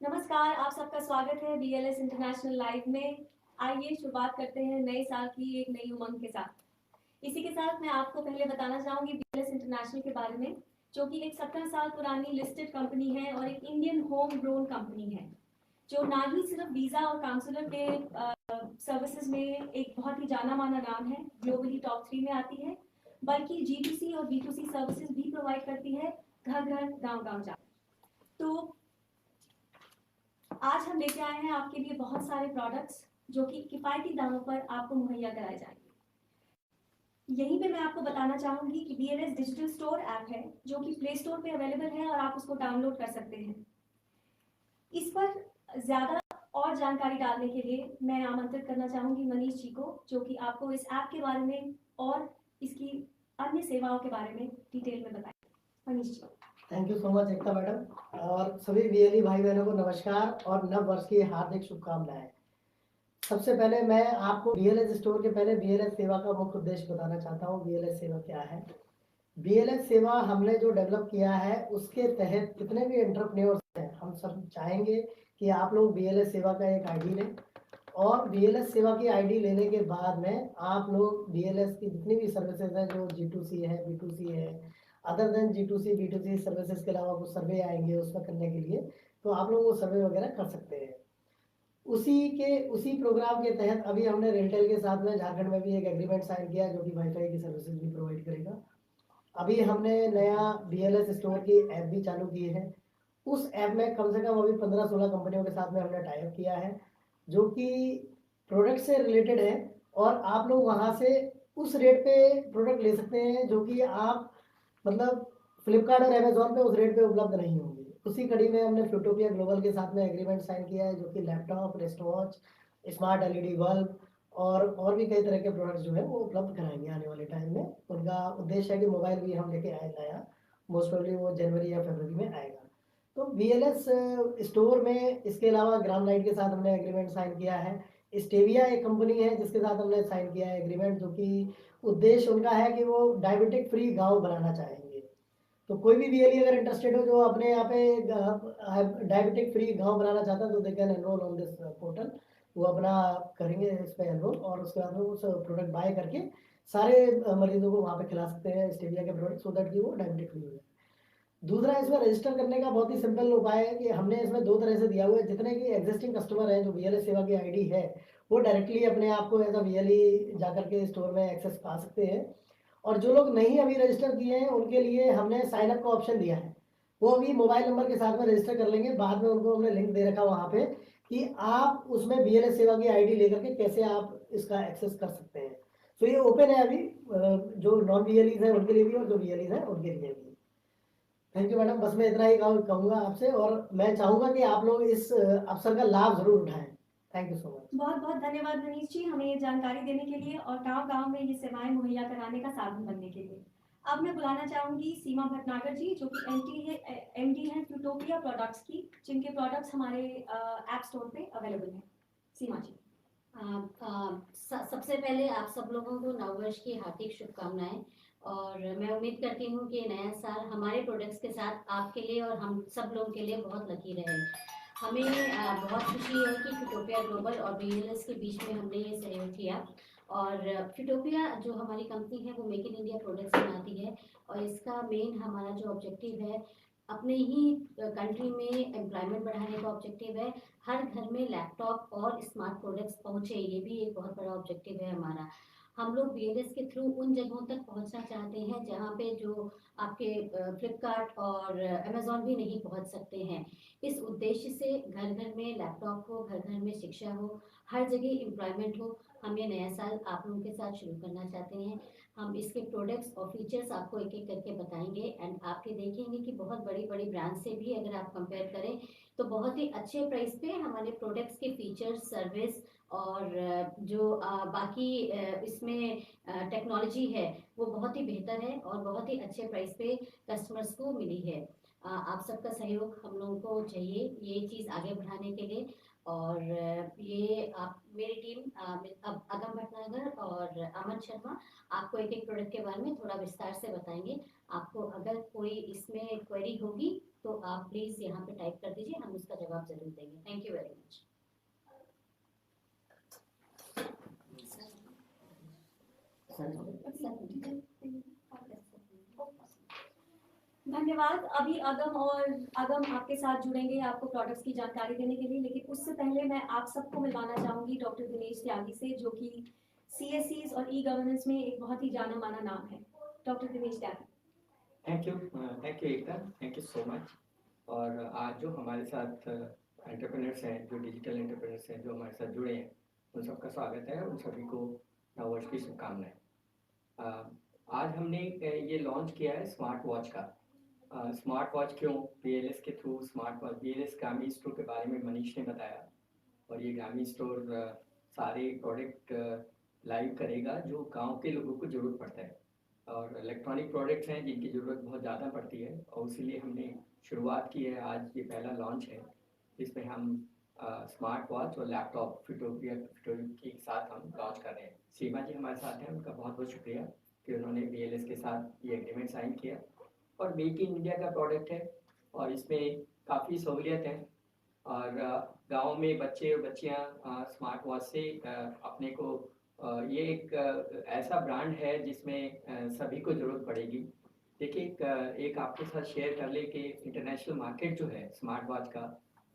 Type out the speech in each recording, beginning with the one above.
नमस्कार, आप सबका स्वागत है बीएलएस इंटरनेशनल लाइव में। आइए शुरुआत करते हैं नए साल की एक नई उमंग के साथ। इसी के साथ मैं आपको पहले बताना चाहूंगी बीएलएस इंटरनेशनल के बारे में, जो कि एक 17 साल पुरानी लिस्टेड कंपनी है और एक इंडियन होम ग्रोन कंपनी है, जो ना ही सिर्फ वीजा और काउंसलर के सर्विसेज में एक बहुत ही जाना माना नाम है, ग्लोबली टॉप 3 में आती है, बल्कि G2C और B2C सर्विसेज भी प्रोवाइड करती है, घर घर गांव गांव जा। तो आज हम लेके आए हैं आपके लिए बहुत सारे प्रोडक्ट्स जो कि किफायती दामों पर आपको मुहैया कराए जाएंगे। यहीं पे मैं आपको बताना चाहूंगी कि बीएलएस डिजिटल स्टोर ऐप है, जो कि प्ले स्टोर पे अवेलेबल है और आप उसको डाउनलोड कर सकते हैं। इस पर ज्यादा और जानकारी डालने के लिए मैं आमंत्रित करना चाहूंगी मनीष जी को, जो कि आपको इस ऐप के बारे में और इसकी अन्य सेवाओं के बारे में डिटेल में बताएंगे। Manish ji. Thank you so much Ekta madam, और सभी बीएलई भाई बहनों को नमस्कार और नव वर्ष की हार्दिक शुभकामनाएं। सबसे पहले मैं आपको बीएलएस स्टोर के पहले बीएलएस सेवा का मुख्य उद्देश्य बताना चाहता हूँ। बीएलएस सेवा क्या है? बीएलएस सेवा हमने जो डेवलप किया है उसके तहत जितने भी एंटरप्रेन्योर्स हैं, हम सब चाहेंगे कि आप लोग बीएलएस सेवा का एक आईडी लें, और बीएलएस सेवा की आईडी लेने के बाद में आप लोग बीएलएस की जितनी भी सर्विसेज हैं, जो G2C है, B2C है, other than G2C B2C services के अलावा कुछ सर्वे आएंगे उसमें करने के लिए, तो आप लोग वो सर्वे वगैरह कर सकते हैं। उसी प्रोग्राम के तहत अभी हमने रेलटेल के साथ में झारखंड में भी एक एग्रीमेंट साइन किया, जो कि वाईफाई की सर्विसेज भी प्रोवाइड करेगा। अभी हमने नया बीएलएस स्टोर की ऐप भी चालू की है। उस ऐप में कम से कम अभी 15-16 कंपनियों के साथ में हमने टाई अप किया है, जो कि प्रोडक्ट से रिलेटेड है, और आप लोग वहाँ से उस रेट पे प्रोडक्ट ले सकते हैं जो कि आप मतलब फ्लिपकार्ट और अमेजोन पे उस रेट पे उपलब्ध नहीं होंगे। उसी कड़ी में हमने फ्यूटोपिया ग्लोबल के साथ में एग्रीमेंट साइन किया है, जो कि laptop, wrist watch, smart LED bulb और भी कई तरह के प्रोडक्ट्स जो है वो उपलब्ध कराएंगे आने वाले टाइम में। उनका उद्देश्य है कि मोबाइल भी हम लेके आए नया, मोस्ट प्रोबेबली वो जनवरी या फरवरी में आएगा। तो बीएलएस स्टोर में इसके अलावा ग्राम लाइट के साथ हमने एग्रीमेंट साइन किया है। स्टेविया एक कंपनी है जिसके साथ हमने साइन किया है एग्रीमेंट, जो कि उद्देश्य उनका है कि वो डायबिटिक फ्री गांव बनाना चाहेंगे। तो कोई भी बीएलई अगर इंटरेस्टेड हो जो अपने यहाँ पे डायबिटिक फ्री गांव बनाना चाहता है, तो they can enrol on this portal. वो अपना करेंगे इस पे एनरोल, और उसके बाद में उस प्रोडक्ट बाय करके सारे मरीजों को वहाँ पे खिला सकते हैं स्टेविया के प्रोडक्ट, सो दैट कि वो डायबिटिक फ्री हो जाए। दूसरा, इसमें रजिस्टर करने का बहुत ही सिंपल उपाय है कि हमने इसमें 2 तरह से दिया हुआ है। जितने की एग्जिस्टिंग कस्टमर हैं, जो बीएलएस सेवा की आईडी है, वो डायरेक्टली अपने आप को एज अ बीएलई जाकर के स्टोर में एक्सेस पा सकते हैं, और जो लोग नहीं अभी रजिस्टर किए हैं उनके लिए हमने साइन अप का ऑप्शन दिया है। वो अभी मोबाइल नंबर के साथ में रजिस्टर कर लेंगे, बाद में उनको हमने लिंक दे रखा वहाँ पे कि आप उसमें बीएलएस सेवा की आईडी लेकर के कैसे आप इसका एक्सेस कर सकते हैं। तो ये ओपन है अभी, जो नॉन बीएलईज हैं उनके लिए भी और जो बीएलईज हैं उनके लिए भी। थैंक यू मैडम, बस मैं इतना ही कहूँगा आपसे, और मैं चाहूँगा कि आप लोग इस अवसर का लाभ जरूर उठाएं। Thank you so much. बहुत बहुत धन्यवाद मनीष जी, हमें ये जानकारी देने के लिए और गांव गांव में ये सेवाएं मुहैया कराने का साधन बनने के लिए। अब मैं बुलाना चाहूंगी सीमा भटनागर जी, जो कि एमडी है फ्यूटोपिया प्रोडक्ट्स की, जिनके प्रोडक्ट्स हमारे ऐप स्टोर पे अवेलेबल हैं। सीमा जी। सबसे पहले आप सब लोगों को नववर्ष की हार्दिक शुभकामनाएं, और मैं उम्मीद करती हूँ कि नया साल हमारे प्रोडक्ट्स के साथ आपके लिए और हम सब लोगों के लिए बहुत लकी रहे। हमें बहुत खुशी है कि फ्यूटोपिया ग्लोबल और बीएलएस के बीच में हमने ये सहयोग किया। और फ्यूटोपिया जो हमारी कंपनी है वो मेक इन इंडिया प्रोडक्ट्स बनाती है, और इसका मेन हमारा जो ऑब्जेक्टिव है, अपने ही कंट्री में एम्प्लॉयमेंट बढ़ाने का ऑब्जेक्टिव है। हर घर में लैपटॉप और स्मार्ट प्रोडक्ट्स पहुंचे, ये भी एक बहुत बड़ा ऑब्जेक्टिव है हमारा। हम लोग बीएलएस के थ्रू उन जगहों तक पहुंचना चाहते हैं जहां पे जो आपके फ्लिपकार्ट और अमेजोन भी नहीं पहुंच सकते हैं। इस उद्देश्य से घर घर में लैपटॉप हो, घर घर में शिक्षा हो, हर जगह एम्प्लॉयमेंट हो, हम ये नया साल आप लोगों के साथ शुरू करना चाहते हैं। हम इसके प्रोडक्ट्स और फीचर्स आपको एक एक करके बताएंगे, एंड आपके देखेंगे कि बहुत बड़ी बड़ी ब्रांड से भी अगर आप कंपेयर करें तो बहुत ही अच्छे प्राइस पे हमारे प्रोडक्ट्स के फीचर्स, सर्विस और जो बाकी इसमें टेक्नोलॉजी है वो बहुत ही बेहतर है और बहुत ही अच्छे प्राइस पे कस्टमर्स को मिली है। आप सबका सहयोग हम लोगों को चाहिए ये चीज़ आगे बढ़ाने के लिए। और ये आप मेरी टीम अब अगम भटनागर और अमन शर्मा आपको एक एक प्रोडक्ट के बारे में थोड़ा विस्तार से बताएंगे। आपको अगर कोई इसमें क्वेरी होगी तो आप प्लीज़ यहाँ पे टाइप कर दीजिए, हम उसका जवाब ज़रूर देंगे। Thank you very much. धन्यवाद। अभी अगम आपके साथ जुड़ेंगे आपको प्रोडक्ट्स की जानकारी देने के लिए, लेकिन उससे पहले मैं आप सबको मिलवाना चाहूंगी डॉक्टर दिनेश त्यागी से, जो कि CSCs और ई-गवर्नेंस में एक बहुत ही जाना माना नाम है। Doctor Dinesh Tyagi. Thank you Ekta, thank you so much. और आज जो हमारे साथ एंटरप्रेन्योर्स हैं, जो डिजिटल एंटरप्रेन्योर्स हैं, जो हमारे साथ जुड़े हैं, उन सबका स्वागत है। उन सभी को नववर्ष की शुभकामनाएं। आज हमने ये लॉन्च किया है स्मार्ट वॉच का। स्मार्ट वॉच क्यों? BLS के थ्रू स्मार्ट वॉच, BLS ग्रामीण स्टोर के बारे में मनीष ने बताया, और ये ग्रामीण स्टोर सारे प्रोडक्ट लाइव करेगा जो गांव के लोगों को ज़रूरत पड़ता है, और इलेक्ट्रॉनिक प्रोडक्ट्स हैं जिनकी ज़रूरत बहुत ज़्यादा पड़ती है, और इसीलिए हमने शुरुआत की है। आज ये पहला लॉन्च है जिसमें हम स्मार्ट वॉच और लैपटॉप फिटो के साथ हम लॉन्च कर रहे हैं। सीमा जी हमारे साथ हैं, उनका बहुत बहुत शुक्रिया कि उन्होंने BLS के साथ ये एग्रीमेंट साइन किया। और मेक इन इंडिया का प्रोडक्ट है, और इसमें काफ़ी सहूलियत है, और गांव में बच्चे और बच्चियां स्मार्ट वॉच से अपने को ये एक ऐसा ब्रांड है जिसमें सभी को ज़रूरत पड़ेगी। देखिए, एक आपके साथ शेयर कर ले कि इंटरनेशनल मार्केट जो है स्मार्ट वॉच का,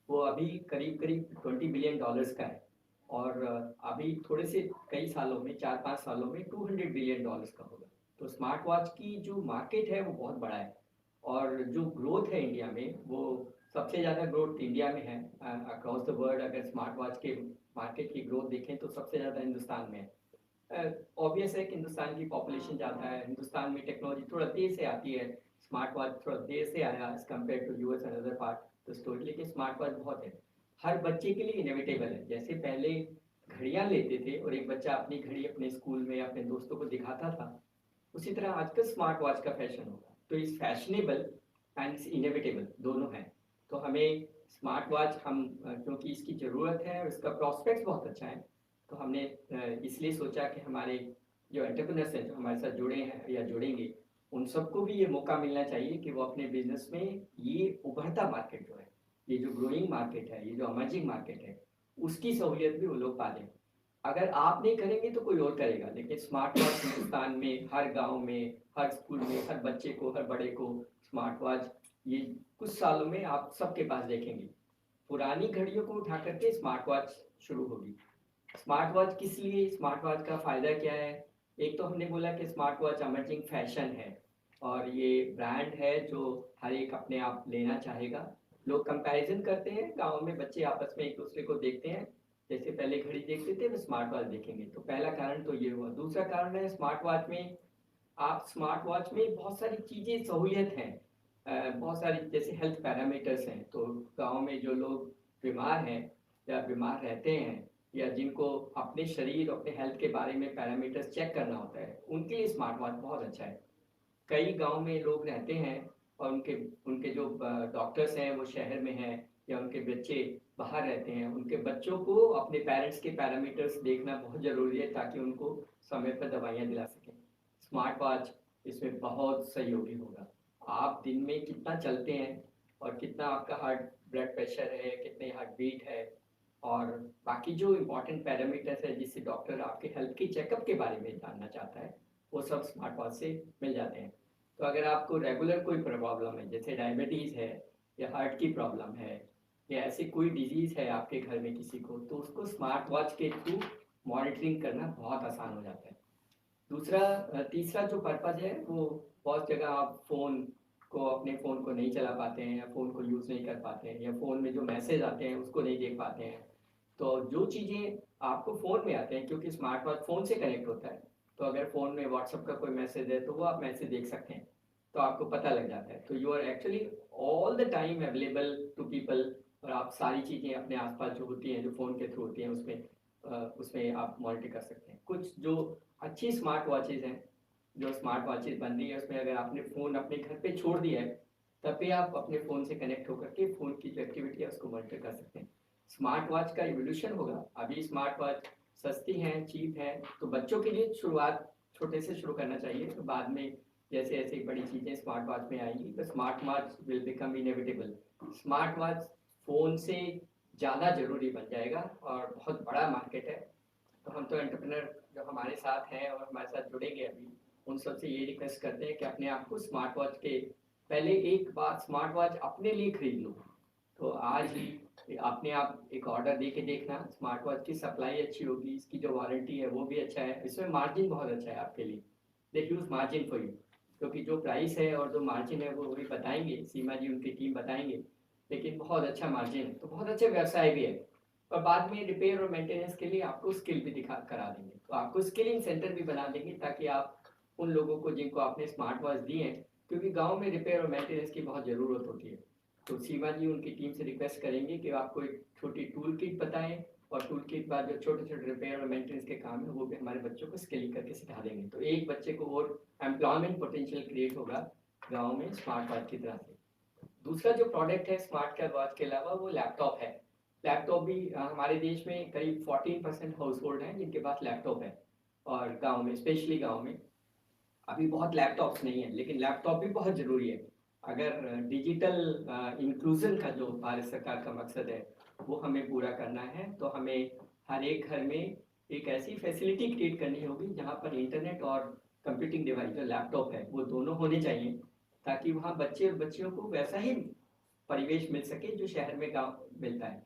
वो अभी करीब करीब $20 बिलियन का है, और अभी थोड़े से कई सालों में, 4-5 सालों में $200 बिलियन का होगा। तो स्मार्ट वॉच की जो मार्केट है वो बहुत बड़ा है, और जो ग्रोथ है इंडिया में, वो सबसे ज़्यादा ग्रोथ इंडिया में है अक्रॉस द वर्ल्ड। अगर स्मार्ट वॉच के मार्केट की ग्रोथ देखें तो सबसे ज़्यादा हिंदुस्तान में है। ऑब्वियस है कि हिंदुस्तान की पॉपुलेशन ज़्यादा है, हिंदुस्तान में टेक्नोलॉजी थोड़ा देर से आती है, स्मार्ट वॉच थोड़ा देर से आया as compare to US and other part the story, लेकिन स्मार्ट वॉच बहुत है, हर बच्चे के लिए इनएविटेबल है। जैसे पहले घड़ियाँ लेते थे और एक बच्चा अपनी घड़ी अपने स्कूल में अपने दोस्तों को दिखाता था, उसी तरह आजकल स्मार्ट वॉच का फैशन होगा। तो इस फैशनेबल एंड इनएविटेबल दोनों हैं। तो हमें स्मार्ट वॉच क्योंकि इसकी ज़रूरत है और इसका प्रॉस्पेक्ट बहुत अच्छा है, तो हमने इसलिए सोचा कि हमारे जो एंटरप्रेन्योर्स हैं जो हमारे साथ जुड़े हैं या जुड़ेंगे, उन सबको भी ये मौका मिलना चाहिए कि वो अपने बिजनेस में ये उभरता मार्केट जो है, ये जो ग्रोइंग मार्केट है, ये जो अमर्जिंग मार्केट है, उसकी सहूलियत भी वो लोग पा लें। अगर आप नहीं करेंगे तो कोई और करेगा, लेकिन स्मार्ट वॉच हिंदुस्तान में हर गांव में, हर स्कूल में, हर बच्चे को, हर बड़े को स्मार्ट वॉच ये कुछ सालों में आप सबके पास देखेंगे। पुरानी घड़ियों को उठा करके स्मार्ट वॉच शुरू होगी। स्मार्ट वॉच किस लिए, स्मार्ट वॉच का फ़ायदा क्या है? एक तो हमने बोला कि स्मार्ट वॉच अमर्जिंग फैशन है, और ये ब्रांड है जो हर एक अपने आप लेना चाहेगा। लोग कंपैरिजन करते हैं, गाँव में बच्चे आपस में एक दूसरे को देखते हैं, जैसे पहले घड़ी देखते थे वो स्मार्ट वॉच देखेंगे। तो पहला कारण तो ये हुआ। दूसरा कारण है स्मार्ट वॉच में, आप स्मार्ट वॉच में बहुत सारी चीज़ें सहूलियत हैं, बहुत सारी जैसे हेल्थ पैरामीटर्स हैं। तो गांव में जो लोग बीमार हैं या बीमार रहते हैं, या जिनको अपने शरीर अपने हेल्थ के बारे में पैरामीटर्स चेक करना होता है, उनके लिए स्मार्ट वॉच बहुत अच्छा है। कई गांव में लोग रहते हैं और उनके उनके जो डॉक्टर्स हैं वो शहर में हैं, या उनके बच्चे बाहर रहते हैं, उनके बच्चों को अपने पेरेंट्स के पैरामीटर्स देखना बहुत ज़रूरी है ताकि उनको समय पर दवाइयाँ दिला सकें। स्मार्ट वॉच इसमें बहुत सहयोगी होगा। आप दिन में कितना चलते हैं, और कितना आपका हार्ट ब्लड प्रेशर है, कितने हार्ट बीट है, और बाकी जो इम्पोर्टेंट पैरामीटर्स है जिससे डॉक्टर आपके हेल्थ के चेकअप के बारे में जानना चाहता है, वो सब स्मार्ट वॉच से मिल जाते हैं। तो अगर आपको रेगुलर कोई प्रॉब्लम है, जैसे डायबिटीज़ है, या हार्ट की प्रॉब्लम है, या ऐसी कोई डिजीज़ है आपके घर में किसी को, तो उसको स्मार्ट वॉच के थ्रू मॉनिटरिंग करना बहुत आसान हो जाता है। तीसरा जो पर्पज़ है, वो बहुत जगह आप अपने फ़ोन को नहीं चला पाते हैं, या फ़ोन को यूज़ नहीं कर पाते हैं, या फ़ोन में जो मैसेज आते हैं उसको नहीं देख पाते हैं। तो जो चीज़ें आपको फ़ोन में आते हैं, क्योंकि स्मार्ट वॉच फ़ोन से कनेक्ट होता है, तो अगर फ़ोन में व्हाट्सएप का कोई मैसेज है तो वो आप मैसेज देख सकते हैं, तो आपको पता लग जाता है। तो you are actually all the time available to people, और आप सारी चीज़ें अपने आसपास जो होती हैं, जो फ़ोन के थ्रू होती हैं, उसमें आप मॉनिटर कर सकते हैं। कुछ जो अच्छी स्मार्ट वॉचेज़ हैं, जो स्मार्ट वॉचेज़ बन रही है, उसमें अगर आपने फ़ोन अपने घर पे छोड़ दिया है तब भी आप अपने फ़ोन से कनेक्ट होकर के फ़ोन की जो एक्टिविटी है उसको मॉनिटर कर सकते हैं। स्मार्ट वॉच का इवोल्यूशन होगा। अभी स्मार्ट वॉच सस्ती हैं, चीप हैं, तो बच्चों के लिए शुरुआत छोटे से शुरू करना चाहिए। तो बाद में जैसे ऐसे बड़ी चीज़ें स्मार्ट वॉच में आएंगी तो smart watch will become inevitable. Smart watch phone से ज़्यादा ज़रूरी बन जाएगा और बहुत बड़ा मार्केट है। तो हम तो एंटरप्रेन्योर जो हमारे साथ हैं और हमारे साथ जुड़ेंगे अभी, उन सबसे ये रिक्वेस्ट करते हैं कि अपने आप को स्मार्ट वॉच के पहले एक बार स्मार्ट वॉच अपने लिए खरीद लो। तो आज ही अपने आप एक ऑर्डर दे के देखना, स्मार्ट वॉच की सप्लाई अच्छी होगी, इसकी जो वारंटी है वो भी अच्छा है, इसमें मार्जिन बहुत अच्छा है आपके लिए। दे ह्यूज मार्जिन फॉर यू, क्योंकि जो प्राइस है और जो मार्जिन है वो भी बताएंगे, सीमा जी उनकी टीम बताएंगे, लेकिन बहुत अच्छा मार्जिन है, तो बहुत अच्छे व्यवसाय भी है। और बाद में रिपेयर और मेंटेनेंस के लिए आपको स्किल भी दिखा करा देंगे, तो आपको स्किलिंग सेंटर भी बना देंगे ताकि आप उन लोगों को जिनको आपने स्मार्ट वॉच दी है, क्योंकि गांव में रिपेयर और मेंटेनेंस की बहुत ज़रूरत होती है, तो सीमा जी उनकी टीम से रिक्वेस्ट करेंगे कि आपको एक छोटी टूल किट बताएं और टूल किट बाद जो छोटे छोटे रिपेयर और मेंटेनेंस के काम है वो भी हमारे बच्चों को स्किलिंग करके सिखा देंगे। तो एक बच्चे को और एम्प्लॉयमेंट पोटेंशियल क्रिएट होगा गाँव में स्मार्ट वॉच की तरह से। दूसरा जो प्रोडक्ट है स्मार्ट केयर वॉच के अलावा वो लैपटॉप है। लैपटॉप भी हमारे देश में करीब 14% हाउस होल्ड हैं जिनके पास लैपटॉप है, और गांव में स्पेशली गांव में अभी बहुत लैपटॉप्स नहीं है, लेकिन लैपटॉप भी बहुत ज़रूरी है। अगर डिजिटल इंक्लूजन का जो भारत सरकार का मकसद है वो हमें पूरा करना है, तो हमें हर एक घर में एक ऐसी फैसिलिटी क्रिएट करनी होगी जहाँ पर इंटरनेट और कंप्यूटिंग डिवाइस जो लैपटॉप है वो दोनों होने चाहिए, ताकि वहाँ बच्चे और बच्चियों को वैसा ही परिवेश मिल सके जो शहर में गाँव मिलता है।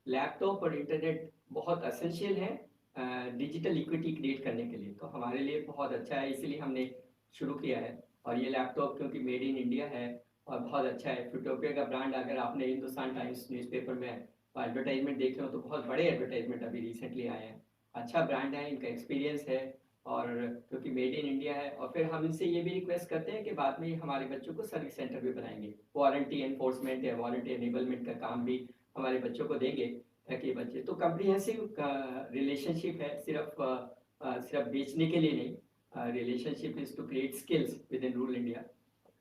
लैपटॉप और इंटरनेट बहुत एसेंशियल है डिजिटल इक्विटी क्रिएट करने के लिए, तो हमारे लिए बहुत अच्छा है, इसीलिए हमने शुरू किया है। और ये लैपटॉप क्योंकि मेड इन इंडिया है और बहुत अच्छा है। फ्यूटोपिया का ब्रांड अगर आपने हिंदुस्तान टाइम्स न्यूज़पेपर में एडवर्टाइजमेंट देखे हो तो बहुत बड़े एडवर्टाइजमेंट अभी रिसेंटली आए हैं। अच्छा ब्रांड है, इनका एक्सपीरियंस है, और क्योंकि मेड इन इंडिया है। और फिर हम इनसे ये भी रिक्वेस्ट करते हैं कि बाद में हमारे बच्चों को सर्विस सेंटर भी बनाएंगे, वारंटी एनफोर्समेंट या वारंटी एनेबलमेंट का काम भी हमारे बच्चों को देंगे, ताकि बच्चे तो कम्प्रीहेंसिव रिलेशनशिप है, सिर्फ बेचने के लिए नहीं, relationship is to create skills within rural India.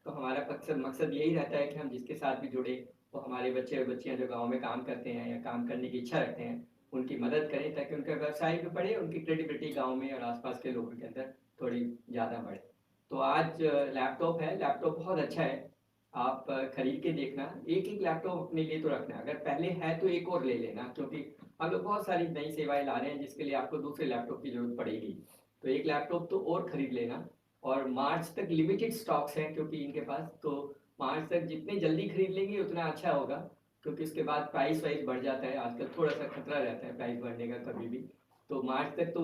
तो हमारा मकसद यही रहता है कि हम जिसके साथ भी जुड़े वो हमारे बच्चे और बच्चियां जो गांव में काम करते हैं या काम करने की इच्छा रखते हैं उनकी मदद करें, ताकि उनका व्यवसाय भी बढ़े, उनकी क्रेडिबिलिटी गांव में और आसपास के लोगों के अंदर थोड़ी ज़्यादा बढ़े। तो आज लैपटॉप है, लैपटॉप बहुत अच्छा है, आप खरीद के देखना। एक एक लैपटॉप अपने लिए तो रखना, अगर पहले है तो एक और ले लेना, क्योंकि हम लोग बहुत सारी नई सेवाएं ला रहे हैं जिसके लिए आपको दूसरे लैपटॉप की जरूरत पड़ेगी, तो एक लैपटॉप तो और खरीद लेना। और मार्च तक लिमिटेड स्टॉक्स हैं क्योंकि इनके पास, तो मार्च तक जितने जल्दी खरीद लेंगे उतना अच्छा होगा, क्योंकि उसके बाद प्राइस वाइज बढ़ जाता है, आजकल थोड़ा सा खतरा रहता है प्राइस बढ़ने का कभी भी। तो मार्च तक तो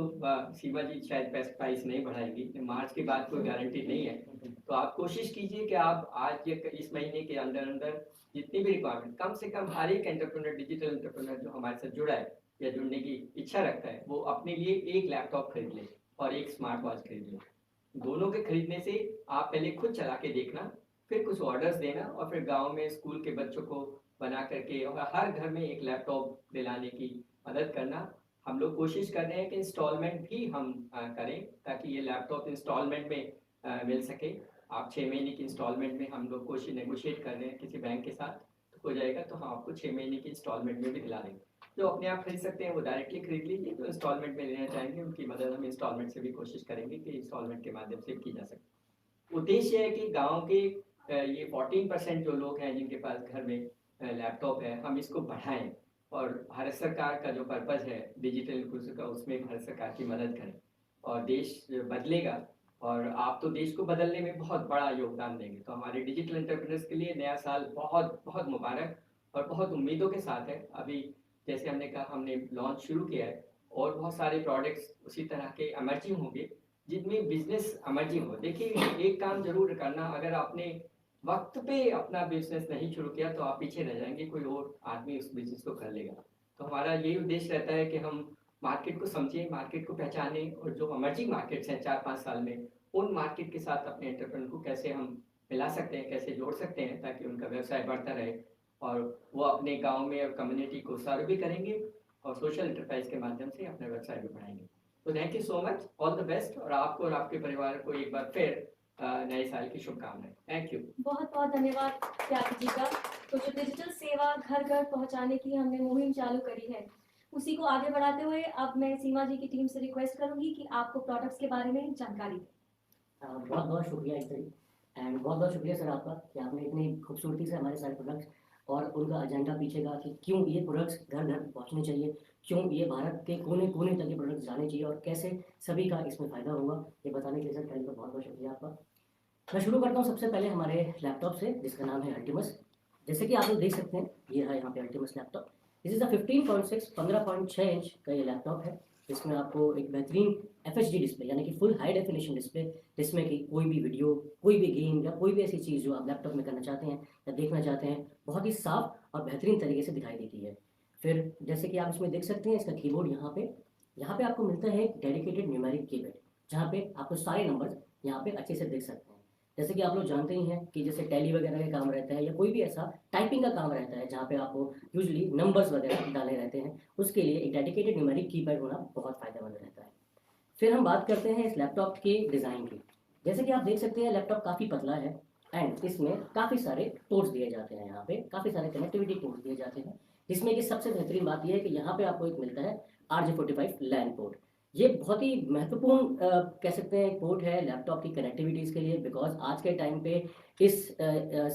सीमा जी शायद प्राइस नहीं बढ़ाएगी, मार्च के बाद कोई गारंटी नहीं है। तो आप कोशिश कीजिए कि आप आज ये इस महीने के अंदर अंदर जितनी भी रिक्वायरमेंट, कम से कम हर एक एंटरप्रेन्योर, डिजिटल एंटरप्रेन्योर जो हमारे साथ जुड़ा है या जुड़ने की इच्छा रखता है, वो अपने लिए एक लैपटॉप खरीद ले और एक स्मार्ट वॉच खरीद ले। दोनों के खरीदने से आप पहले खुद चला के देखना, फिर कुछ ऑर्डर्स देना, और फिर गांव में स्कूल के बच्चों को बना करके और हर घर में एक लैपटॉप दिलाने की मदद करना। हम लोग कोशिश कर रहे हैं कि इंस्टॉलमेंट भी हम करें, ताकि ये लैपटॉप इंस्टॉलमेंट में मिल सके। आप 6 महीने की इंस्टॉलमेंट में हम लोग कोशिश नेगोशिएट कर रहे हैं किसी बैंक के साथ, तो हो जाएगा तो हम आपको 6 महीने की इंस्टॉलमेंट में भी दिला देंगे। जो अपने आप खरीद सकते हैं वो डायरेक्टली खरीद लीजिए, जो इंस्टॉलमेंट में लेना चाहेंगे उनकी मदद हम इंस्टॉलमेंट से भी कोशिश करेंगे कि इंस्टॉलमेंट के माध्यम से की जा सके। उद्देश्य है कि गांव के ये 14% जो लोग हैं जिनके पास घर में लैपटॉप है, हम इसको बढ़ाएं, और भारत सरकार का जो पर्पज़ है डिजिटल इंक्लूसिव का, उसमें भारत सरकार की मदद करें और देश बदलेगा, और आप तो देश को बदलने में बहुत बड़ा योगदान देंगे। तो हमारे डिजिटल एंटरप्रेन्योर्स के लिए नया साल बहुत बहुत मुबारक और बहुत उम्मीदों के साथ है। अभी जैसे हमने कहा हमने लॉन्च शुरू किया है, और बहुत सारे प्रोडक्ट्स उसी तरह के एमर्जिंग होंगे जिनमें बिजनेस एमर्जिंग हो। देखिए एक काम जरूर करना, अगर आपने वक्त पे अपना बिजनेस नहीं शुरू किया तो आप पीछे रह जाएंगे, कोई और आदमी उस बिजनेस को कर लेगा। तो हमारा यही उद्देश्य रहता है कि हम मार्केट को समझें, मार्केट को पहचानें, और जो एमर्जिंग मार्केट्स हैं 4-5 साल में, उन मार्केट के साथ अपने एंटरप्रेन्योर को कैसे हम मिला सकते हैं, कैसे जोड़ सकते हैं, ताकि उनका व्यवसाय बढ़ता रहे और वो अपने गांव में और कम्युनिटी को सर्व भी करेंगे और सोशल एंटरप्राइज के माध्यम से अपना व्यवसाय भी बढ़ाएंगे। तो thank you so much, all the best, और आपको और आपके परिवार को एक बार फिर नए साल की शुभकामनाएं। Thank you. बहुत बहुत धन्यवाद त्यागी जी का। तो जो डिजिटल सेवा घर घर पहुंचाने की हमने मुहिम चालू करी है, उसी को आगे बढ़ाते हुए अब मैं सीमा जी की टीम से रिक्वेस्ट करूंगी कि आपको प्रोडक्ट्स के बारे में जानकारी दें। बहुत बहुत शुक्रिया इतनी एंड बहुत बहुत शुक्रिया सर आपका कि आपने इतनी खूबसूरती से हमारे सारे प्रोडक्ट्स और उनका एजेंडा पीछे का कि क्यों ये प्रोडक्ट्स घर घर पहुंचने चाहिए, क्यों ये भारत के कोने कोने तक ये प्रोडक्ट्स जाने चाहिए और कैसे सभी का इसमें फ़ायदा होगा, ये बताने के लिए सर पहले तो बहुत बहुत शुक्रिया आपका। मैं शुरू करता हूँ सबसे पहले हमारे लैपटॉप से जिसका नाम है अल्टीमस। जैसे कि आप लोग देख सकते हैं ये है यहाँ पे Ultimus laptop. This is a 15.6 inch का ये लैपटॉप है जिसमें आपको एक बेहतरीन FHD डिस्प्ले यानी कि फुल हाई डेफिनेशन डिस्प्ले, जिसमें कि कोई भी वीडियो, कोई भी गेम या कोई भी ऐसी चीज़ जो आप लैपटॉप में करना चाहते हैं या देखना चाहते हैं बहुत ही साफ और बेहतरीन तरीके से दिखाई देती है। फिर जैसे कि आप इसमें देख सकते हैं इसका कीबोर्ड यहाँ पे आपको मिलता है एक डेडिकेटेड न्यूमेरिक कीपैड, जहाँ पे आपको सारे नंबर्स यहाँ पे अच्छे से देख सकते हैं। जैसे कि आप लोग जानते ही हैं कि जैसे टैली वगैरह का काम रहता है या कोई भी ऐसा टाइपिंग का काम रहता है जहाँ पे आपको यूजुअली नंबर्स वगैरह डालने रहते हैं, उसके लिए एक डेडिकेटेड न्यूमेरिक कीपैड होना बहुत फ़ायदेमंद रहता है। फिर हम बात करते हैं इस लैपटॉप के डिज़ाइन की। जैसे कि आप देख सकते हैं लैपटॉप काफ़ी पतला है एंड इसमें काफ़ी सारे पोर्ट्स दिए जाते हैं, यहाँ पे काफ़ी सारे कनेक्टिविटी पोर्ट्स दिए जाते हैं, जिसमें कि सबसे बेहतरीन बात यह है कि यहाँ पे आपको एक मिलता है RJ45 लैन पोर्ट। ये बहुत ही महत्वपूर्ण कह सकते हैं पोर्ट है लैपटॉप की कनेक्टिविटीज़ के लिए, बिकॉज आज के टाइम पे इस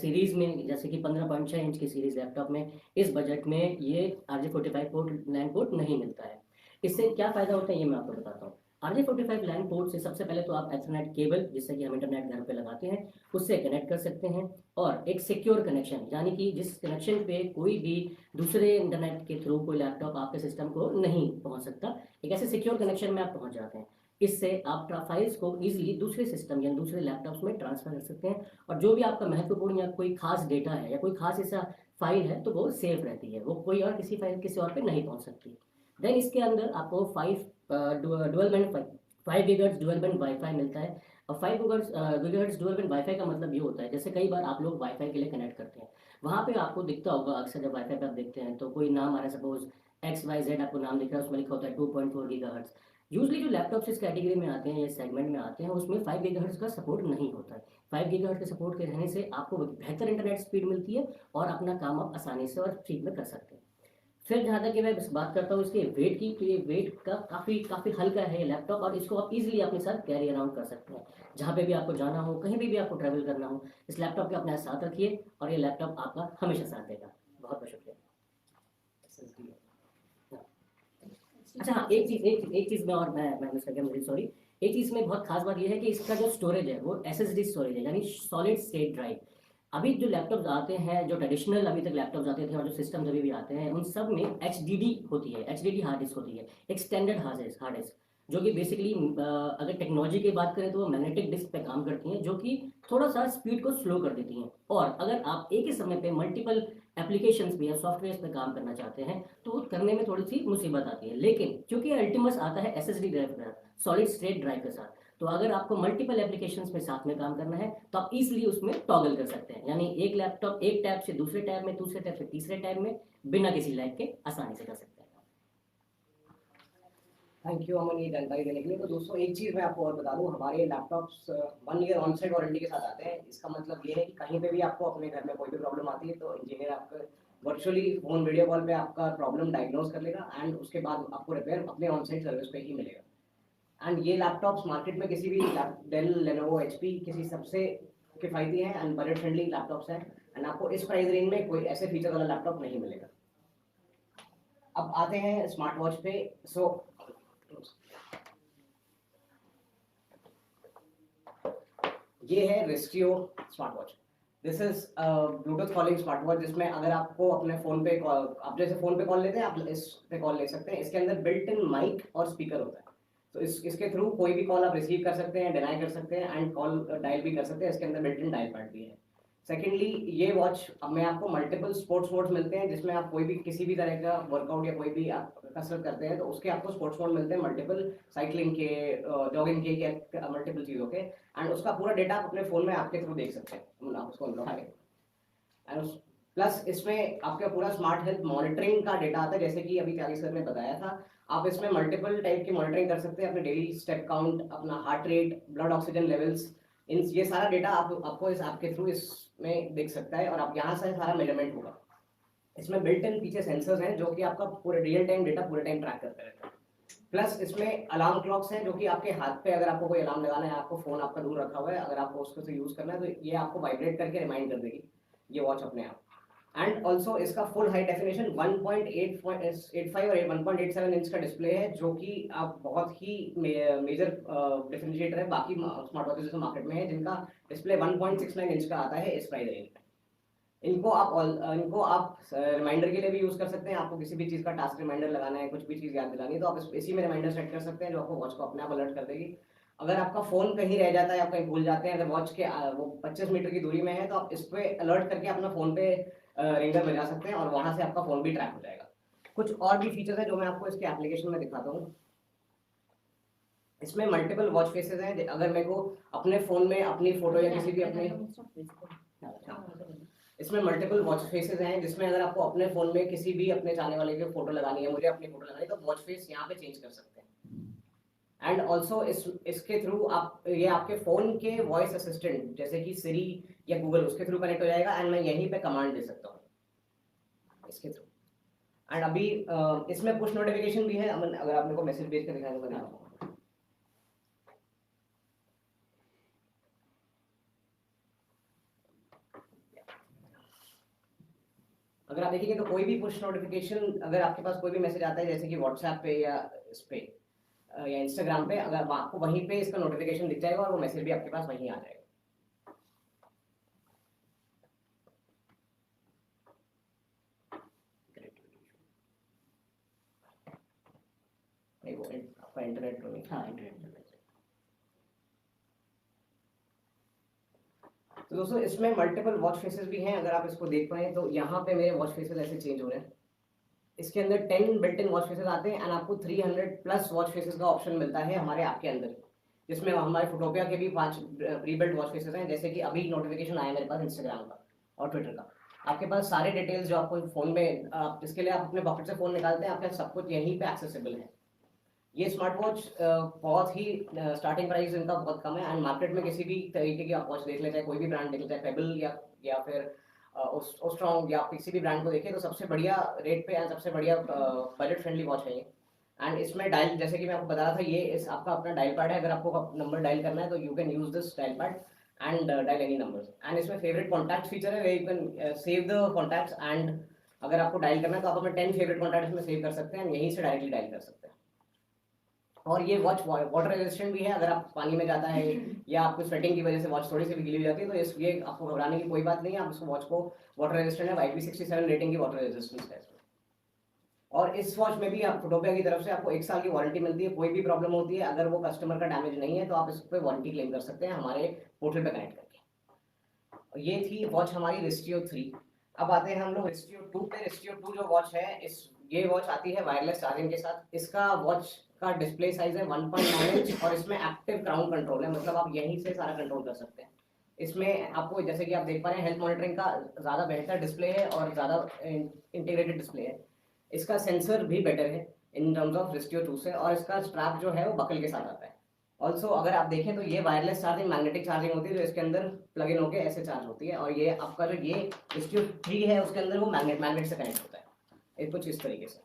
सीरीज़ में जैसे कि 15.6 इंच की सीरीज़ लैपटॉप में इस बजट में ये RJ45 पोर्ट लैन पोर्ट नहीं मिलता है। इससे क्या फ़ायदा होता है ये मैं आपको बताता हूँ। RJ45 लैन पोर्ट से सबसे पहले तो आप एथरनेट केबल जिससे कि हम इंटरनेट घर पे लगाते हैं उससे कनेक्ट कर सकते हैं, और एक सिक्योर कनेक्शन यानी कि जिस कनेक्शन पे कोई भी दूसरे इंटरनेट के थ्रू कोई लैपटॉप आपके सिस्टम को नहीं पहुंच सकता, एक ऐसे सिक्योर कनेक्शन में आप पहुंच जाते हैं। इससे आप फाइल्स को ईजिली दूसरे सिस्टम या दूसरे लैपटॉप्स में ट्रांसफर कर सकते हैं, और जो भी आपका महत्वपूर्ण या कोई खास डेटा है या कोई खास ऐसा फाइल है तो वो सेफ रहती है, वो कोई और किसी फाइल किसी और पे नहीं पहुंच सकती। देन इसके अंदर आपको 5 गीगाहर्ट्ज़ डुअल बैंड वाईफाई मिलता है। और 5 गीगाहर्ट्ज़ डुअल बैंड वाईफाई का मतलब ये होता है जैसे कई बार आप लोग वाईफाई के लिए कनेक्ट करते हैं, वहाँ पे आपको दिखता होगा अक्सर जब वाईफाई पे आप देखते हैं तो कोई नाम आ रहा है, सपोज XYZ आपको नाम दिख रहा है, उसमें लिखा होता है 2.4 गीगाहर्ट्ज़। यूजली जो लैपटॉप्स इस कैटेगरी में आते हैं या सेगमेंट में आते हैं उसमें 5 गीगाहर्ट्ज़ का सपोर्ट नहीं होता है। 5 गीगाहर्ट्ज़ के सपोर्ट के रहने से आपको बेहतर इंटरनेट स्पीड मिलती है और अपना काम आप आसानी से और ठीक में कर सकते हैं। फिर जहाँ तक कि मैं बात करता हूँ इसके वेट की, तो ये वेट का काफ़ी हल्का है ये लैपटॉप, और इसको आप इजीली अपने साथ कैरी अराउंड कर सकते हैं। जहाँ पे भी आपको जाना हो, कहीं भी आपको ट्रैवल करना हो, इस लैपटॉप के अपने साथ रखिए और ये लैपटॉप आपका हमेशा साथ देगा। बहुत बहुत शुक्रिया। अच्छा हाँ, एक चीज़ में और मैं मिस कर गया, मुझे सॉरी। एक चीज़ में बहुत खास बात यह है कि इसका जो स्टोरेज है वो SSD स्टोरेज है, यानी सॉलिड स्टेट ड्राइव। अभी जो लैपटॉप्स आते हैं, जो ट्रेडिशनल अभी तक लैपटॉप्स आते थे और जो सिस्टम्स अभी भी आते हैं, उन सब में HDD होती है, HDD हार्ड डिस्क होती है, एक स्टैंडर्ड हार्ड डिस्क, जो कि बेसिकली अगर टेक्नोलॉजी की बात करें तो वो मैग्नेटिक डिस्क पे काम करती हैं, जो कि थोड़ा सा स्पीड को स्लो कर देती हैं। और अगर आप एक ही समय पे मल्टीपल एप्लीकेशंस पे या सॉफ्टवेयर पे काम करना चाहते हैं तो करने में थोड़ी सी मुसीबत आती है, लेकिन क्योंकि अल्टीमस आता है SSD ड्राइव के साथ, सॉलिड स्टेट ड्राइव के साथ, तो अगर आपको मल्टीपल एप्लीकेशंस में साथ में काम करना है तो आप इजीली उसमें टॉगल कर सकते हैं, यानी एक लैपटॉप एक टैब से दूसरे टैब में, दूसरे टैब से तीसरे टैब में बिना किसी लैग के आसानी से कर सकते हैं। थैंक यू अमन ये जानकारी देने के लिए। तो दोस्तों एक चीज़ मैं आपको और बता दूं, हमारे laptops 1 year on side warranty के साथ आते हैं। इसका मतलब ये है कि कहीं पे भी आपको अपने घर में कोई भी प्रॉब्लम आती है तो इंजीनियर आपका वर्चुअली फोन वीडियो कॉल पे आपका प्रॉब्लम डायग्नोज कर लेगा एंड उसके बाद आपको रिपेयर अपने ऑन साइड सर्विस पे ही मिलेगा। एंड ये लैपटॉप्स मार्केट में किसी भी डेल, लेनोवो, HP किसी सबसे किफ़ायती हैं एंड बजट फ्रेंडली लैपटॉप्स हैं, एंड आपको इस प्राइस रेंज में कोई ऐसे फीचर वाला लैपटॉप नहीं मिलेगा। अब आते हैं स्मार्ट वॉच पे। सो ये है Ristio smart watch. This is Bluetooth calling smart watch, जिसमें अगर आपको अपने फ़ोन पे कॉल, आप जैसे फ़ोन पे कॉल लेते हैं आप इस पे कॉल ले सकते हैं। इसके अंदर बिल्ट इन माइक और स्पीकर होता है, तो इसके थ्रू कोई भी कॉल आप रिसीव कर सकते हैं, डिनाई कर सकते हैं एंड कॉल डायल भी कर सकते हैं। इसके अंदर बिल्ट इन डायल पैड भी है। सेकेंडली ये वॉच में आपको मल्टीपल स्पोर्ट्स मोड्स मिलते हैं, जिसमें आप कोई भी किसी भी तरह का वर्कआउट या कोई भी आप कसरत करते हैं तो उसके आपको स्पोर्ट्स मोड मिलते हैं, मल्टीपल साइकिलिंग के, जॉगिंग के, मल्टीपल चीज़ों के, एंड उसका पूरा डेटा आप अपने फ़ोन में आपके थ्रू देख सकते हैं, आप उसको अनलॉक करें। एंड प्लस इसमें आपका पूरा स्मार्ट हेल्थ मॉनिटरिंग का डेटा आता है, जैसे कि अभी त्यागी सर ने बताया था। आप इसमें मल्टीपल टाइप की मॉनिटरिंग कर सकते हैं, अपने डेली स्टेप काउंट, अपना heart rate, blood oxygen levels, ये सारा डेटा आपको इस ऐप के थ्रू इसमें दिख सकता है और आप यहाँ से सारा मेजरमेंट होगा। इसमें बिल्ट इन पीछे सेंसर्स हैं जो कि आपका पूरे रियल टाइम डेटा पूरे टाइम ट्रैक करते रहते हैं। प्लस इसमें अलार्म क्लॉक्स हैं जो कि आपके हाथ पे अगर आपको कोई अलार्म लगाना है, आपको फोन आपका दूर रखा हुआ है, अगर आपको उसको से यूज करना है तो ये आपको वाइब्रेट करके रिमाइंड कर देगी ये वॉच अपने आप। एंड ऑल्सो इसका फुल हाई डेफिनेशन 1.85 और 1.87 इंच का डिस्प्ले है जो कि आप बहुत ही मेजर डिफरेंशिएटर है बाकी स्मार्ट वॉचेस जो मार्केट में है जिनका डिस्प्ले 1.69 इंच का आता है इस प्राइस रेंज में। इनको आप रिमाइंडर के लिए भी यूज कर सकते हैं। आपको किसी भी चीज़ का टास्क रिमाइंडर लगाना है, कुछ भी चीज़ याद दिलानी है तो आप इसी में रिमाइंडर सेट कर सकते हैं जो आपको वॉच को अपने आप अलर्ट कर देगी। अगर आपका फोन कहीं रह जाता है, आप कहीं भूल जाते हैं, अगर वॉच के वो 25 मीटर की दूरी में है तो आप इस पे अलर्ट करके अपना फोन पे रिंगर बजा सकते हैं और वहां से आपका फोन भी ट्रैक हो जाएगा। कुछ और भी फीचर्स हैं जो मैं आपको इसके एप्लीकेशन में दिखाता हूँ। इसमें मल्टीपल वॉच फेसेस हैं। अगर मेरे को अपने फोन में अपनी फोटो या किसी भी अपने इसमें मल्टीपल वॉच फेसेस हैं जिसमें अगर आपको अपने फोन में किसी भी अपने चाहने वाले की फोटो लगानी है, मुझे अपनी फोटो लगानी है तो वॉच फेस यहाँ पे चेंज कर सकते हैं। एंड ऑल्सो इसके थ्रू ये आपके फोन के वॉइस असिस्टेंट जैसे कि सिरी या गूगल उसके थ्रू कनेक्ट हो जाएगा एंड मैं यहीं पे कमांड दे सकता हूँ इसके थ्रू। एंड अभी इसमें पुश नोटिफिकेशन भी है। अगर आप मेरे को मैसेज भेज कर दिखाएंगे तो दिखाऊंगा। अगर आप देखेंगे तो कोई भी पुश नोटिफिकेशन अगर आपके पास कोई भी मैसेज आता है जैसे कि व्हाट्सएप पे या इस पे या इंस्टाग्राम पे, अगर आपको वहीं पे इसका नोटिफिकेशन दिख जाएगा और वो मैसेज भी आपके पास वहीं आ जाएगा। नहीं वो आपका इंटरनेट तो नहीं। हाँ इंटरनेट। तो दोस्तों इसमें मल्टीपल वॉच फेसेस भी हैं। अगर आप इसको देख पाए तो यहाँ पे मेरे वॉच फेसेस ऐसे चेंज हो रहे हैं। इसके अंदर 10 बिल्ट इन वॉच फेसेस आते हैं एंड आपको 300 प्लस वॉच फेसेस का ऑप्शन मिलता है हमारे ऐप के अंदर, जिसमें हमारे फोटोपिया के भी 5 प्री बिल्ट वॉच फेसेस हैं। जैसे कि अभी नोटिफिकेशन आया मेरे पास इंस्टाग्राम का और ट्विटर का, आपके पास सारे डिटेल्स जो आपको फोन में जिसके लिए आप अपने पॉकेट से फोन निकालते हैं आपके सब कुछ यहीं पे एक्सेसिबल है। ये स्मार्ट वॉच बहुत ही स्टार्टिंग प्राइस इनका बहुत कम है एंड मार्केट में किसी भी तरीके की आप वॉच देख ले, चाहे कोई भी ब्रांड देख ले, चाहे पेबल या फिर ओस्ट्रॉन्ग या किसी भी ब्रांड को देखें तो सबसे बढ़िया रेट पे एंड सबसे बढ़िया बजट फ्रेंडली वॉच है ये। एंड इसमें डायल जैसे कि मैं आपको बता रहा था ये आपका अपना डायल पैड है। अगर आपको नंबर डायल करना है तो you can use this dial pad and dial any numbers. And इसमें फेवरेट कॉन्टैक्ट फीचर है way you can save the contacts and अगर आपको डायल करना है तो आप अपने 10 फेवरेट कॉन्टैक्ट्स में सेव कर सकते हैं एंड यहीं से डायरेक्टली डायल कर सकते हैं। और ये वॉच वाटर रेजिस्टेंट भी है। अगर आप पानी में जाता है या आपको स्वेटिंग की वजह से वॉच थोड़ी सी भी गीली हो जाती है तो ये आपको घबराने की कोई बात नहीं है। आप इसको वॉच को वाटर रेजिस्टेंट है, IP67 रेटिंग की वाटर रेजिस्टेंस है इसमें। और इस वॉच में भी आप फोटोपिया की तरफ से आपको 1 साल की वारंटी मिलती है। कोई भी प्रॉब्लम होती है अगर वो कस्टमर का डैमेज नहीं है तो आप इस पर वारंटी क्लेम कर सकते हैं हमारे पोर्टल पे कनेक्ट करके। ये थी वॉच हमारी रिस्टियो 3। अब आते हैं हम लोग रिस्टियो 2 पे। रिस्टियो 2 जो वॉच है ये वॉच आती है वायरलेस चार्जिंग के साथ। इसका वॉच का डिस्प्ले साइज है 1.9 इंच और इसमें एक्टिव क्राउन कंट्रोल है, मतलब आप यहीं से सारा कंट्रोल कर सकते हैं। इसमें आपको जैसे कि आप देख पा रहे हैं हेल्थ मॉनिटरिंग का ज़्यादा बेहतर डिस्प्ले है और ज़्यादा इंटीग्रेटेड डिस्प्ले है। इसका सेंसर भी बेटर है इन टर्म्स ऑफ रिस्टियो 2 से और इसका स्ट्रैप जो है वो बकल के साथ आता है। ऑल्सो अगर आप देखें तो ये वायरलेस चार्जिंग मैग्नेटिक चार्जिंग होती है जो इसके अंदर प्लग इन होकर ऐसे चार्ज होती है और ये आपका जो ये रिस्टियो 3 है उसके अंदर वो मैग्नेट से कनेक्ट होता है ये कुछ इस तरीके से।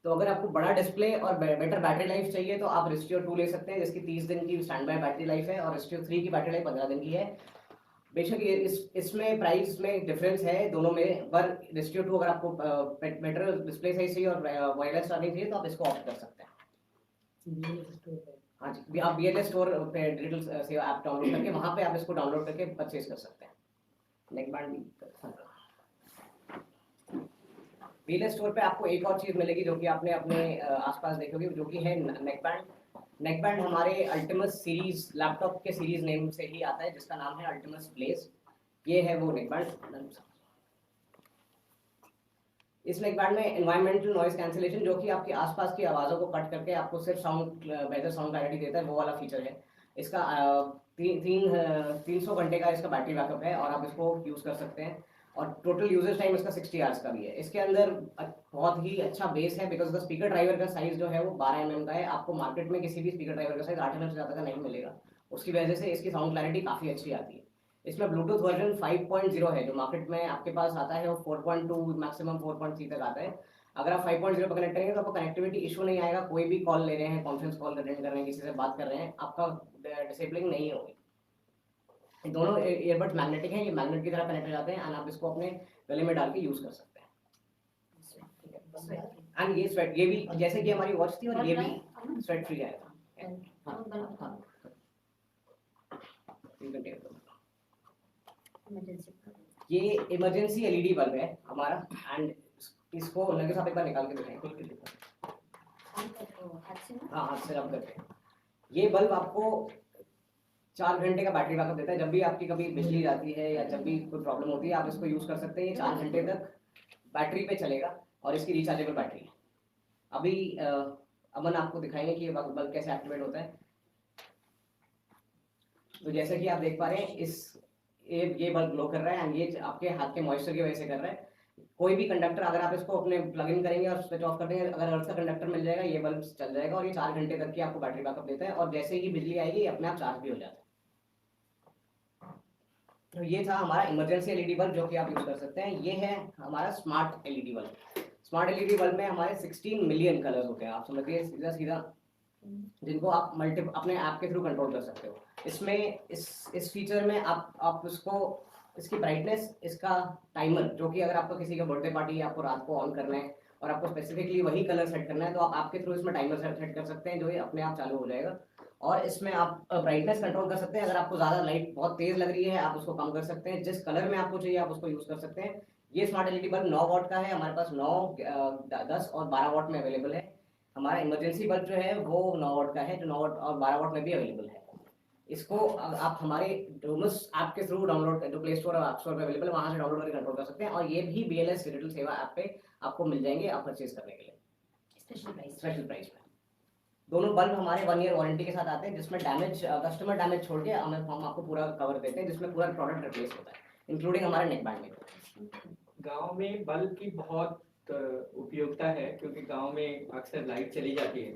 तो अगर आपको बड़ा डिस्प्ले और बेटर बैटरी लाइफ चाहिए तो आप रिस्टियो 2 ले सकते हैं जिसकी 30 दिन की स्टैंड बाय बैटरी लाइफ है और रिस्टियो 3 की बैटरी लाइफ 15 दिन की है। बेशक ये इसमें प्राइस में डिफरेंस है दोनों में, पर रिस्टियो 2 अगर आपको बेटर डिस्प्ले साइज चाहिए और वायरलेस चार्जिंग चाहिए तो आप इसको ऑप्ट कर सकते हैं। हाँ जी, आप BLS स्टोर पे डिजिटल सेवा ऐप डाउनलोड करके वहाँ पे आप इसको डाउनलोड करके परचेज कर सकते हैं। नेक बैंड BLS स्टोर पे आपको एक और चीज़ मिलेगी जो कि आपने अपने आसपास देखी होगी जो कि है नेक बैंड। नेक बैंड हमारे अल्टिमस सीरीज लैपटॉप के सीरीज नेम से ही आता है जिसका नाम है अल्टिमस ब्लेज। ये है वो नेक बैंड। इस नेक बैंड में एनवायरमेंटल नॉइज कैंसिलेशन जो कि आपके आसपास की आवाज़ों को कट करके आपको सिर्फ बेहतर साउंड क्लैरिटी देता है वो वाला फीचर है। इसका 300 घंटे का इसका बैटरी बैकअप है और आप इसको यूज़ कर सकते हैं। और टोटल यूजेज टाइम इसका 60 आवर्स का भी है। इसके अंदर बहुत ही अच्छा बेस है, बिकॉज द स्पीकर ड्राइवर का साइज जो है वो 12 mm का है। आपको मार्केट में किसी भी स्पीकर ड्राइवर का साइज 8 mm से ज़्यादा का नहीं मिलेगा, उसकी वजह से इसकी साउंड क्लैरिटी काफ़ी अच्छी आती है। इसमें ब्लूटूथ वर्जन 5.0 है, जो मार्केट में आपके पास आता है वो 4.2 मैक्सिमम 4.3 तक आता है। अगर आप 5.0 पर कनेक्ट करेंगे तो आपको कनेक्टिविटी इशू नहीं आएगा। कोई भी कॉल ले रहे हैं, कॉन्फ्रेंस कॉल अटेंड कर रहे हैं, किसी से बात कर रहे हैं, आपका डिसेबलिंग नहीं होगी। ये दोनों ईयरबड्स मैग्नेटिक हैं, ये मैग्नेट की तरह कनेक्ट हो जाते हैं एंड आप इसको अपने गले में डाल के यूज कर सकते हैं। एंड ये स्वेट, ये भी जैसे कि हमारी वॉच थी, और ये भी स्वेट फ्री आएगा। हाँ, ये इमरजेंसी एलईडी बल्ब है हमारा, एंड इसको लगे साहब एक बार निकाल के दिखाएं। हाँ, हाथ से रब करके। ये बल्ब आपको 4 घंटे का बैटरी बैकअप देता है। जब भी आपकी कभी बिजली जाती है या जब भी कोई प्रॉब्लम होती है, आप इसको यूज कर सकते हैं। ये 4 घंटे तक बैटरी पे चलेगा और इसकी रिचार्जेबल बैटरी है। अभी अमन आपको दिखाएंगे कि ये बल्ब कैसे एक्टिवेट होता है। तो जैसे कि आप देख पा रहे हैं, ये बल्ब ग्लो कर रहा है एंड ये आपके हाथ के मॉइस्चर की वजह से कर रहा है। कोई भी कंडक्टर अगर आप इसको अपने प्लग इन करेंगे और स्विच ऑफ कर देंगे, अगर अर्थ का कंडक्टर मिल जाएगा, ये बल्ब चल जाएगा और ये 4 घंटे तक की आपको बैटरी बैकअप देता है। और जैसे ही बिजली आएगी, ये अपने आप चार्ज भी हो जाता है। तो ये था हमारा इमरजेंसी एलईडी बल्ब, जो कि आप यूज कर सकते हैं। ये है हमारा smart LED bulb. Smart LED bulb में हमारे 16 मिलियन कलर्स होते हैं। आप समझिए सीधा सीधा, जिनको आप अपने ऐप के थ्रू कंट्रोल कर सकते हो। इसमें इस फीचर में आप उसको इसकी ब्राइटनेस, इसका टाइमर, जो कि अगर आपको किसी का बर्थडे पार्टी है, आपको रात को ऑन करना है और आपको स्पेसिफिकली वही कलर सेट करना है, तो आप आपके थ्रू इसमें टाइमर सेट कर सकते हैं, जो ये अपने आप चालू हो जाएगा। और इसमें आप ब्राइटनेस कंट्रोल कर सकते हैं। अगर आपको ज़्यादा लाइट बहुत तेज लग रही है, आप उसको कम कर सकते हैं। जिस कलर में आपको चाहिए आप उसको यूज़ कर सकते हैं। ये स्मार्ट एलईडी बल्ब 9 वॉट का है। हमारे पास 9, 10 और 12 वॉट में अवेलेबल है। हमारा इमरजेंसी बल्ब जो है वो 9 वॉट का है, जो 9 वॉट और 12 वॉट में भी अवेलेबल है। इसको आप हमारे डोमस ऐप के थ्रू डाउनलोड, जो प्ले स्टोर और ऐप स्टोर पे अवेलेबल है, वहाँ से डाउनलोड करके कंट्रोल कर सकते हैं। और ये भी BLS डिजिटल सेवा ऐप पे आपको मिल जाएंगे आप परचेज करने के लिए स्पेशल प्राइस में। दोनों बल्ब हमारे 1 ईयर वारंटी के साथ आते हैं, जिसमें कस्टमर डैमेज छोड़ के हम आपको पूरा कवर देते हैं, जिसमें पूरा प्रोडक्ट रिप्लेस होता है, इंक्लूडिंग हमारे नेक बैंड में। गांव में बल्ब की बहुत उपयोगिता है, क्योंकि गांव में अक्सर लाइट चली जाती है,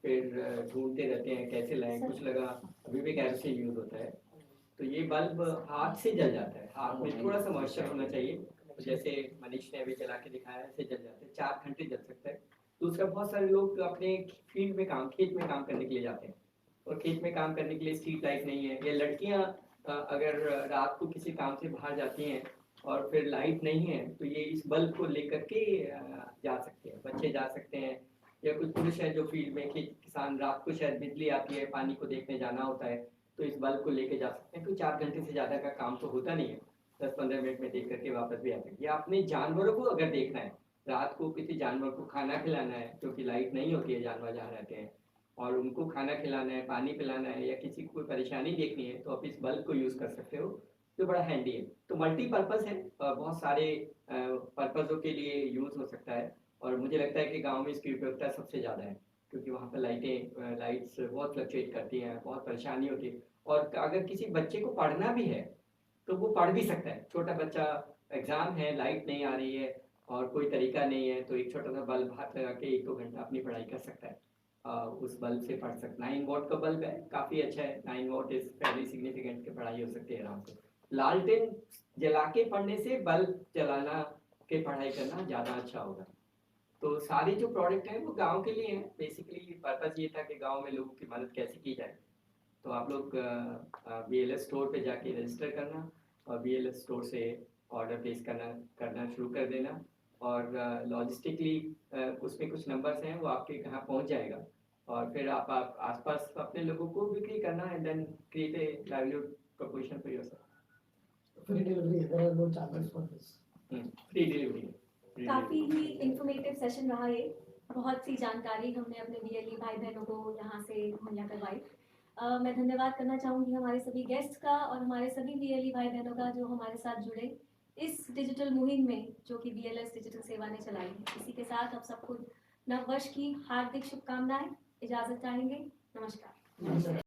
फिर ढूंढते रहते हैं कैसे लाएं। कुछ लगा अभी भी कैरोसिन यूज होता है, तो ये बल्ब हाथ से जल जाता है। हाथ में थोड़ा सा मॉइस्चर होना चाहिए, जैसे मनीष ने अभी जला के दिखाया, ऐसे जल जाते हैं। 4 घंटे जल सकता है। दूसरा, बहुत सारे लोग अपने खेत में काम करने के लिए जाते हैं, और खेत में काम करने के लिए स्ट्रीट लाइट नहीं है, या लड़कियां अगर रात को किसी काम से बाहर जाती हैं और फिर लाइट नहीं है, तो ये इस बल्ब को लेकर के जा सकते हैं। बच्चे जा सकते हैं, या कुछ पुरुष है जो फील्ड में किसान, रात को शायद बिजली आती है, पानी को देखने जाना होता है, तो इस बल्ब को लेके जा सकते हैं। तो 4 घंटे से ज़्यादा का काम तो होता नहीं है, 10-15 मिनट में देख करके वापस भी आ सकते हैं। या अपने जानवरों को अगर देखना है, रात को किसी जानवर को खाना खिलाना है, क्योंकि लाइट नहीं होती है जानवर जहाँ रहते हैं, और उनको खाना खिलाना है, पानी पिलाना है, या किसी को कोई परेशानी देखनी है, तो आप इस बल्ब को यूज़ कर सकते हो, जो बड़ा हैंडी है। तो मल्टीपर्पज़ है, बहुत सारे पर्पज़ों के लिए यूज़ हो सकता है। और मुझे लगता है कि गांव में इसकी उपयोगिता सबसे ज़्यादा है, क्योंकि वहाँ पर लाइट्स बहुत फ्लक्चुएट करती हैं, बहुत परेशानी होती है। और अगर किसी बच्चे को पढ़ना भी है तो वो पढ़ भी सकता है। छोटा बच्चा, एग्ज़ाम है, लाइट नहीं आ रही है और कोई तरीका नहीं है, तो एक छोटा सा बल्ब हाथ लगा के 1-2 घंटा अपनी पढ़ाई कर सकता है। उस बल्ब से पढ़ सकता है। 9 वॉट का बल्ब है, काफ़ी अच्छा है। 9 वॉट इज़ वेरी सिग्निफिकेंट, की पढ़ाई हो सकती है आराम से। लालटेन जला के पढ़ने से बल्ब जलाना के पढ़ाई करना ज़्यादा अच्छा होगा। तो सारे जो प्रोडक्ट हैं वो गांव के लिए हैं। बेसिकली पर्पस ये था कि गांव में लोगों की मदद कैसे की जाए। तो आप लोग BLS स्टोर पे जाके रजिस्टर करना और BLS स्टोर से ऑर्डर प्लेस करना शुरू कर देना। और लॉजिस्टिकली उसमें कुछ नंबर्स हैं, वो आपके यहाँ पहुँच जाएगा, और फिर आप आसपास अपने लोगों को बिक्री करना, and then create a livelihood proposition for yourself. Free delivery है, there are no charges for this. Free delivery. काफ़ी ही इंफॉर्मेटिव सेशन रहा ये। बहुत सी जानकारी हमने अपने BLE भाई बहनों को यहाँ से मुहैया करवाई। मैं धन्यवाद करना चाहूँगी हमारे सभी गेस्ट का और हमारे सभी BLE भाई बहनों का जो हमारे साथ जुड़े इस डिजिटल मुहिम में, जो कि BLS डिजिटल सेवा ने चलाई है। इसी के साथ आप सबको नव वर्ष की हार्दिक शुभकामनाएं। इजाज़त चाहेंगे। नमस्कार।